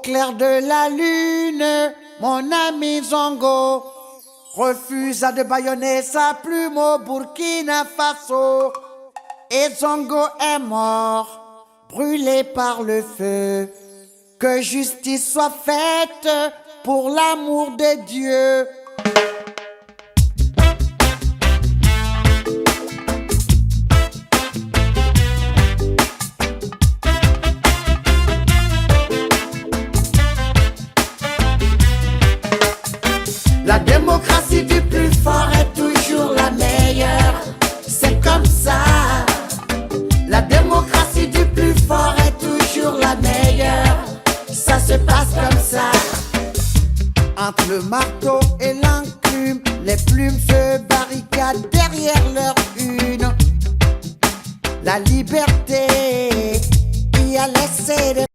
clair de la lune, mon ami Zongo refusa de bâillonner sa plume au Burkina Faso. Et Zongo est mort, brûlé par le feu. Que justice soit faite pour l'amour de Dieu. La démocratie du plus fort est toujours la meilleure. C'est comme ça. La démocratie du plus fort est toujours la meilleure. Ça se passe comme ça. Entre le marteau et l'enclume, les plumes se barricadent derrière leur une. La liberté qui a laissé de...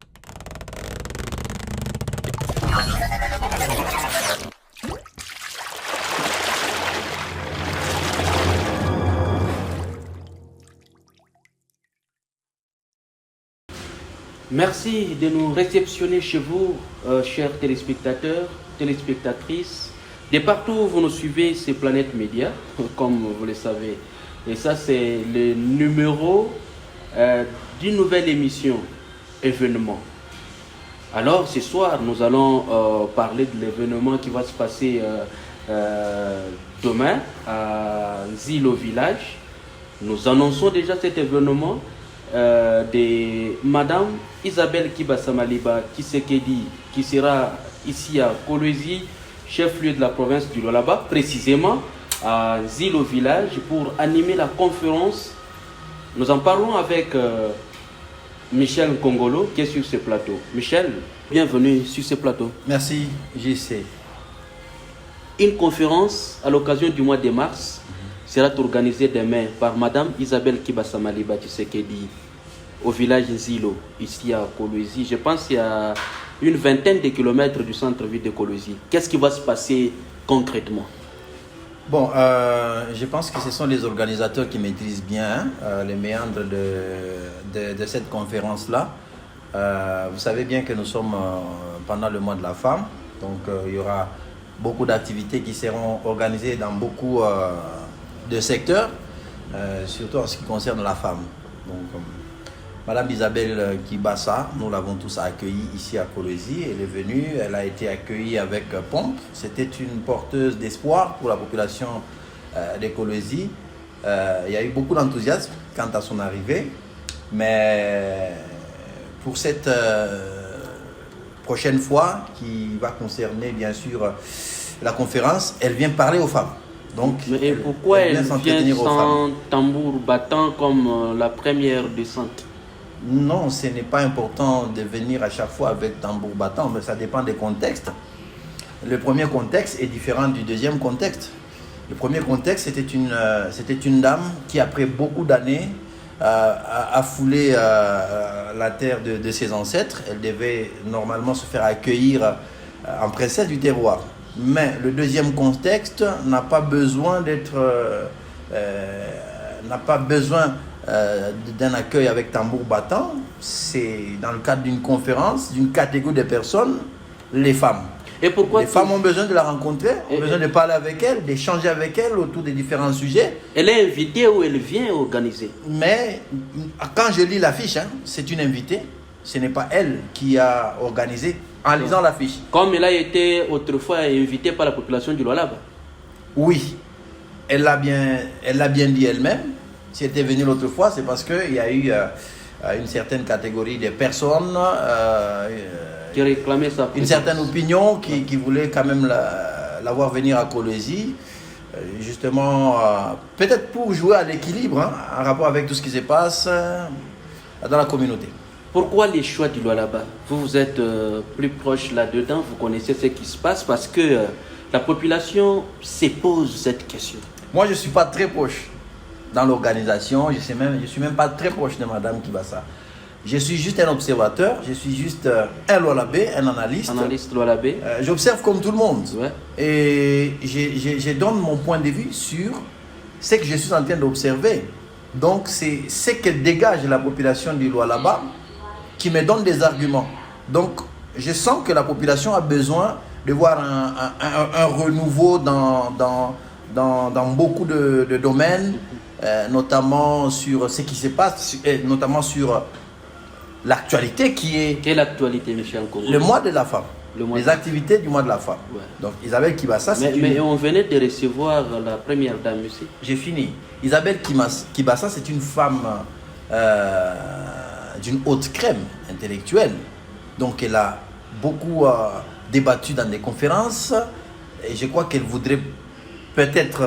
Merci de nous réceptionner chez vous, chers téléspectateurs, téléspectatrices. De partout où vous nous suivez, c'est Planète Média, comme vous le savez. Et ça, c'est le numéro d'une nouvelle émission, événement. Alors, ce soir, nous allons parler de l'événement qui va se passer demain à Zilo Village. Nous annonçons déjà cet événement. De Madame Isabelle Kibassa Maliba Tshisekedi, qui sera ici à Kolwezi, chef-lieu de la province du Lualaba, précisément à Zilo Village, pour animer la conférence. Nous en parlons avec Michel Kongolo, qui est sur ce plateau. Michel, bienvenue sur ce plateau. Merci, JC. Une conférence à l'occasion du mois de mars sera organisée demain par Madame Isabelle Kibassa Maliba Tshisekedi au village Zilo, ici à Kolwezi. Je pense qu'il y a une vingtaine de kilomètres du centre-ville de Kolwezi. Qu'est-ce qui va se passer concrètement? Bon, je pense que ce sont les organisateurs qui maîtrisent bien les méandres de cette conférence-là. Vous savez bien que nous sommes pendant le mois de la femme, donc il y aura beaucoup d'activités qui seront organisées dans beaucoup de secteurs, surtout en ce qui concerne la femme. Donc, Madame Isabelle Kibassa, nous l'avons tous accueillie ici à Kolwezi. Elle est venue, elle a été accueillie avec pompe. C'était une porteuse d'espoir pour la population de Kolwezi. Il y a eu beaucoup d'enthousiasme quant à son arrivée. Mais pour cette prochaine fois, qui va concerner bien sûr la conférence, elle vient parler aux femmes. Donc, et pourquoi elle vient sans tambour battant comme la première descente? Non, ce n'est pas important de venir à chaque fois avec tambour battant, mais ça dépend des contextes. Le premier contexte est différent du deuxième contexte. Le premier contexte, c'était une dame qui, après beaucoup d'années, a foulé la terre de ses ancêtres. Elle devait normalement se faire accueillir en princesse du terroir. Mais le deuxième contexte n'a pas besoin d'un accueil avec tambour battant. C'est dans le cadre d'une conférence, d'une catégorie de personnes, les femmes. Et pourquoi les femmes ont besoin de la rencontrer, ont besoin de parler avec elle, d'échanger avec elle autour des différents sujets. Elle est invitée ou elle vient organiser? Mais quand je lis l'affiche, c'est une invitée. Ce n'est pas elle qui a organisé en lisant l'affiche. Comme elle a été autrefois invitée par la population du Lualaba. Oui, elle l'a bien dit elle-même. Si elle était venue l'autre fois, c'est parce qu'il y a eu une certaine catégorie de personnes, qui réclamait sa présence. Une certaine opinion qui voulait quand même la voir venir à Kolwezi, justement, peut-être pour jouer à l'équilibre, en rapport avec tout ce qui se passe dans la communauté. Pourquoi les choix du Lualaba? Vous êtes plus proche là-dedans, vous connaissez ce qui se passe, parce que la population se pose cette question. Moi, je ne suis pas très proche dans l'organisation, je suis même pas très proche de Madame Kibassa. Je suis juste un observateur, je suis juste un Lualabé, un analyste. Analyste Lualabé. J'observe comme tout le monde. Ouais. Et je donne mon point de vue sur ce que je suis en train d'observer. Donc, c'est ce que dégage la population du Lualaba qui me donne des arguments. Donc, je sens que la population a besoin de voir un renouveau dans beaucoup de domaines, notamment sur ce qui se passe, notamment sur l'actualité qui est... Quelle actualité, Michel Congo? Le mois de la femme. Les activités du mois de la femme. Ouais. Donc Isabelle Kibassa, mais on venait de recevoir la première dame ici. J'ai fini. Isabelle Kibassa, c'est une femme d'une haute crème intellectuelle. Donc elle a beaucoup débattu dans des conférences et je crois qu'elle voudrait peut-être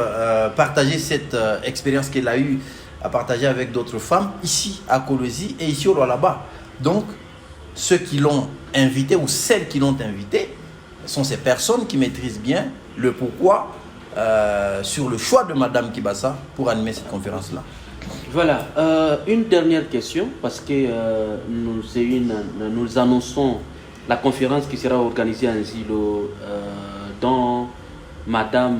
partager cette expérience qu'elle a eue à partager avec d'autres femmes ici à Kolwezi et ici au Lualaba. Donc ceux qui l'ont invité ou celles qui l'ont invité sont ces personnes qui maîtrisent bien le pourquoi sur le choix de Madame Kibassa pour animer cette conférence-là. Voilà, une dernière question parce que nous annonçons la conférence qui sera organisée en Zilo dans Madame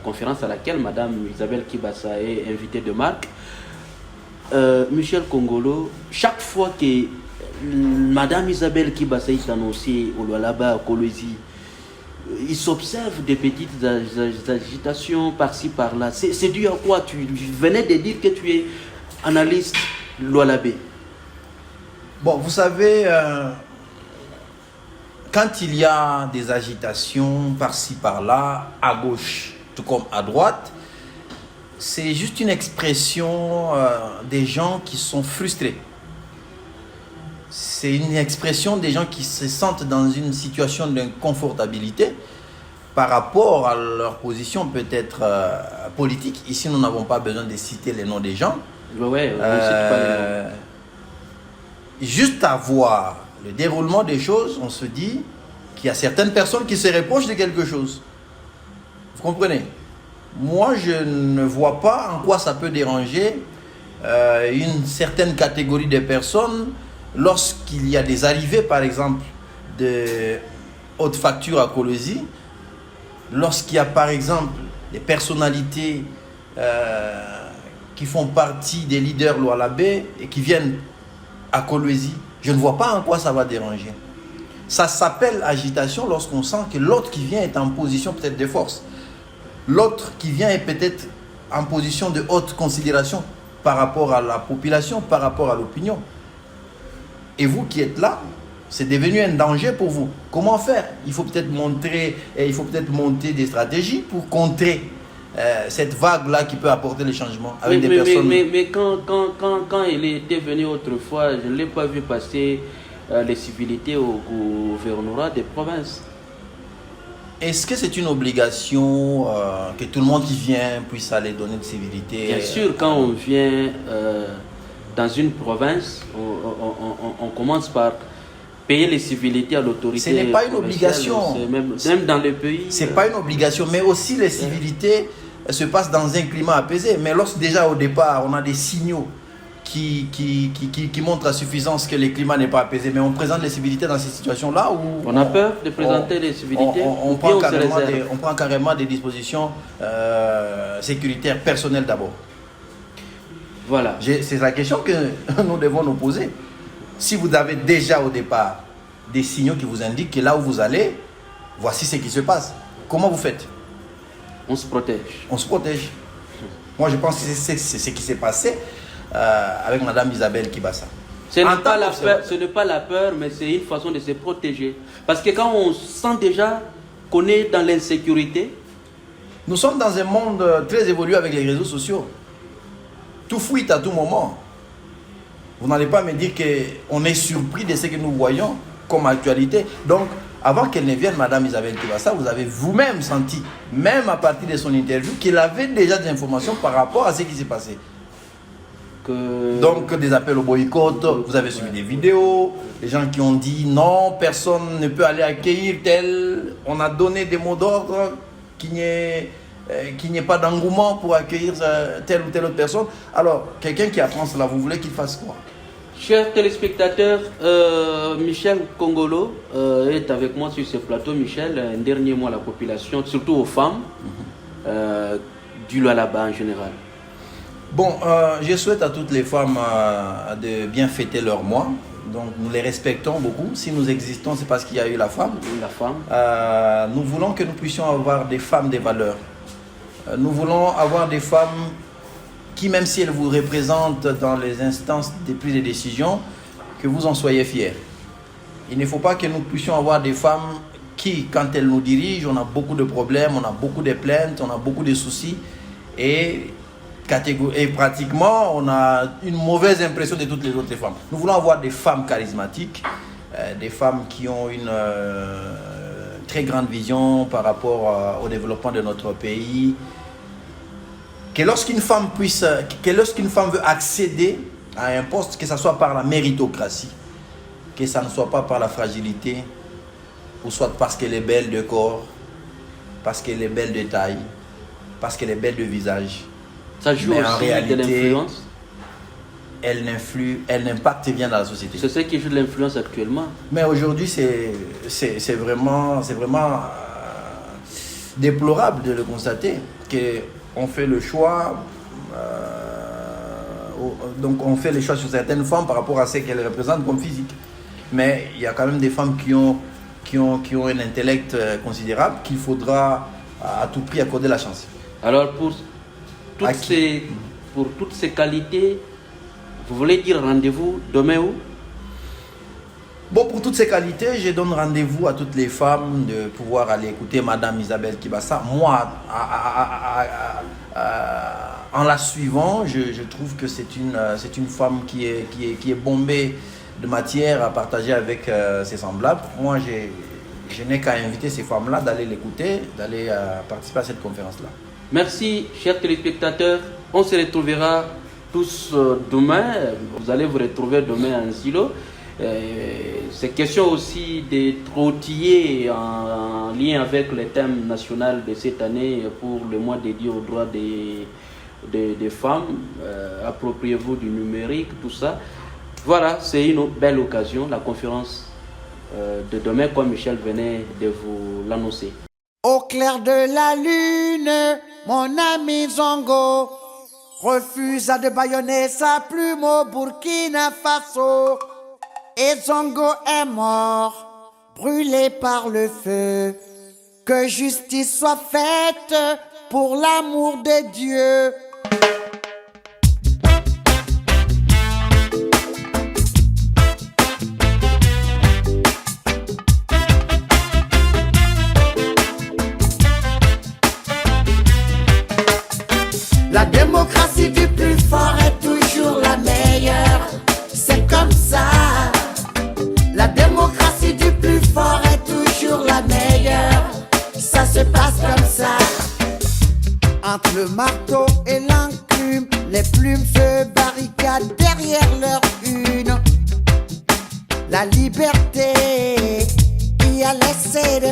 conférence à laquelle Madame Isabelle Kibassa est invitée de marque. Michel Congolo, chaque fois que Madame Isabelle Kibassa est annoncée au Lualaba, à Kolwezi, il s'observe des petites agitations par-ci par-là. C'est dû à quoi? Tu venais de dire que tu es analyste Lualabé. Bon, vous savez, quand il y a des agitations par-ci par-là, à gauche tout comme à droite, c'est juste une expression des gens qui sont frustrés. C'est une expression des gens qui se sentent dans une situation d'inconfortabilité par rapport à leur position peut-être politique. Ici, nous n'avons pas besoin de citer les noms des gens. Ouais, on ne cite pas les noms. Juste à voir le déroulement des choses, on se dit qu'il y a certaines personnes qui se reprochent de quelque chose. Vous comprenez? Moi, je ne vois pas en quoi ça peut déranger une certaine catégorie de personnes lorsqu'il y a des arrivées, par exemple, de haute facture à Kolwezi, lorsqu'il y a, par exemple, des personnalités qui font partie des leaders Lualabé et qui viennent à Kolwezi, je ne vois pas en quoi ça va déranger. Ça s'appelle agitation lorsqu'on sent que l'autre qui vient est en position peut-être de force. L'autre qui vient est peut-être en position de haute considération par rapport à la population, par rapport à l'opinion. Et vous qui êtes là, c'est devenu un danger pour vous. Comment faire? Il faut peut-être monter des stratégies pour contrer cette vague-là qui peut apporter les changements avec des personnes. Mais quand il était venu autrefois, je ne l'ai pas vu passer les civilités au gouvernorat des provinces. Est-ce que c'est une obligation que tout le monde qui vient puisse aller donner de civilité? Bien sûr, quand on vient dans une province, on commence par payer les civilités à l'autorité. Ce n'est pas une obligation. Même dans le pays. Ce n'est pas une obligation, mais aussi les civilités se passent dans un climat apaisé. Mais lorsque déjà au départ, on a des signaux qui montrent à suffisance que le climat n'est pas apaisé, mais on présente les civilités dans ces situations-là où... On a peur de présenter les civilités. On prend carrément des dispositions sécuritaires personnelles d'abord. Voilà. C'est la question que nous devons nous poser. Si vous avez déjà au départ des signaux qui vous indiquent que là où vous allez, voici ce qui se passe. Comment vous faites? On se protège. On se protège. Moi, je pense que c'est ce qui s'est passé avec Madame Isabelle Kibassa. Ce n'est pas la peur, mais c'est une façon de se protéger. Parce que quand on sent déjà qu'on est dans l'insécurité... Nous sommes dans un monde très évolué avec les réseaux sociaux. Tout fuite à tout moment. Vous n'allez pas me dire qu'on est surpris de ce que nous voyons comme actualité. Donc, avant qu'elle ne vienne, Madame Isabelle Kibassa, vous avez vous-même senti, même à partir de son interview, qu'elle avait déjà des informations par rapport à ce qui s'est passé. Donc, des appels au boycott, vous avez suivi des vidéos, des gens qui ont dit non, personne ne peut aller accueillir tel. On a donné des mots d'ordre qu'il n'y ait pas d'engouement pour accueillir telle ou telle autre personne. Alors, quelqu'un qui apprend cela, vous voulez qu'il fasse quoi? Chers téléspectateurs, Michel Congolo est avec moi sur ce plateau. Michel, un dernier mot à la population, surtout aux femmes du Lualaba en général. Bon, je souhaite à toutes les femmes de bien fêter leur mois, Donc nous les respectons beaucoup. Si nous existons, c'est parce qu'il y a eu la femme. La femme. Nous voulons que nous puissions avoir des femmes des valeurs. Nous voulons avoir des femmes qui, même si elles vous représentent dans les instances des prises de décision, que vous en soyez fiers. Il ne faut pas que nous puissions avoir des femmes qui, quand elles nous dirigent, on a beaucoup de problèmes, on a beaucoup de plaintes, on a beaucoup de soucis et pratiquement on a une mauvaise impression de toutes les autres femmes. Nous voulons avoir des femmes charismatiques, des femmes qui ont une très grande vision par rapport au développement de notre pays. Que lorsqu'une femme veut accéder à un poste, que ce soit par la méritocratie, que ça ne soit pas par la fragilité, ou soit parce qu'elle est belle de corps, parce qu'elle est belle de taille, parce qu'elle est belle de visage. Ça joue mais aussi en réalité, de l'influence. Elle n'impacte bien dans la société. C'est ce qui joue de l'influence actuellement. Mais aujourd'hui, c'est vraiment déplorable de le constater qu'on fait le choix. Donc on fait les choix sur certaines femmes par rapport à ce qu'elles représentent comme physique. Mais il y a quand même des femmes qui ont un intellect considérable qu'il faudra à tout prix accorder la chance. Alors pour toutes ces qualités, vous voulez dire rendez-vous demain où? Bon, pour toutes ces qualités, je donne rendez-vous à toutes les femmes de pouvoir aller écouter Madame Isabelle Kibassa. Moi, en la suivant, je trouve que c'est une femme qui est bombée de matière à partager avec ses semblables. Moi, je n'ai qu'à inviter ces femmes-là d'aller l'écouter, d'aller participer à cette conférence-là. Merci, chers téléspectateurs. On se retrouvera tous demain. Vous allez vous retrouver demain en silo. C'est question aussi d'être outillé en lien avec le thème national de cette année pour le mois dédié aux droits des femmes. Appropriez-vous du numérique, tout ça. Voilà, c'est une belle occasion, la conférence de demain, comme Michel venait de vous l'annoncer. Au clair de la lune, mon ami Zongo refusa de bâillonner sa plume au Burkina Faso. Et Zongo est mort, brûlé par le feu. Que justice soit faite pour l'amour de Dieu. La démocratie du plus fort est toujours la meilleure. C'est comme ça. La démocratie du plus fort est toujours la meilleure. Ça se passe comme ça. Entre le marteau et l'enclume, les plumes se barricadent derrière leur une. La liberté y a laissé de...